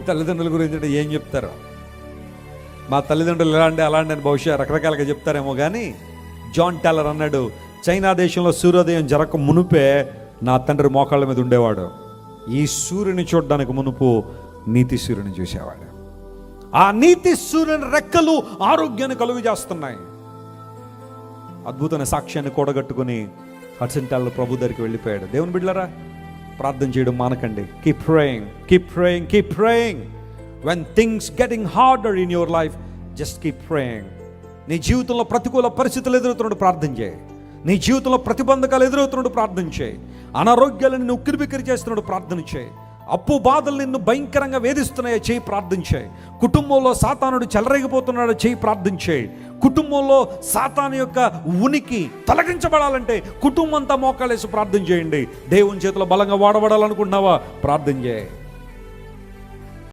తల్లిదండ్రుల గురించి అంటే ఏం చెప్తారు? మా తల్లిదండ్రులు ఎలా అంటే అలా అని బహుశా రకరకాలుగా చెప్తారేమో. కానీ జాన్ టేలర్ అన్నాడు, చైనా దేశంలో సూర్యోదయం జరగక మునుపే నా తండ్రి మోకాళ్ళ మీద ఉండేవాడు. ఈ సూర్యుని చూడడానికి మునుపు నీతి సూర్యుని చూసేవాడు. ఆ నీతి సూర్యుని రెక్కలు ఆరోగ్యాన్ని కలుగు చేస్తున్నాయి. అద్భుతమైన సాక్ష్యాన్ని కూడగట్టుకుని హడ్సన్ టేలర్ ప్రభు దగ్గరికి వెళ్ళిపోయాడు. దేవుని బిడ్డలారా, ప్రార్థన చేయడం మానకండి. Keep praying, keep praying, keep praying. When things getting harder in your life, just keep praying. నీ జీవితంలో ప్రతికూల పరిస్థితులు ఎదురవుతున్నట్టు ప్రార్థన చేయి. నీ జీవితంలో ప్రతిబంధకాలు ఎదురవుతున్నట్టు ప్రార్థన చేయి. అనారోగ్యాలను నిన్ను ఉక్కిరిబిక్కిరి చేస్తున్నట్టు ప్రార్థన చేయి. అప్పు బాధలు నిన్ను భయంకరంగా వేధిస్తున్నాయో చేయి, ప్రార్థన చేయి. కుటుంబంలో సాతానుడు చెలరేగిపోతున్నాడో చేయి, ప్రార్థన చేయి. కుటుంబంలో సాతాను యొక్క ఉనికి తొలగించబడాలంటే కుటుంబం అంతా మోకాలేసి ప్రార్థన చేయండి. దేవుని చేతిలో బలంగా వాడబడాలనుకుంటున్నావా? ప్రార్థన చేయి.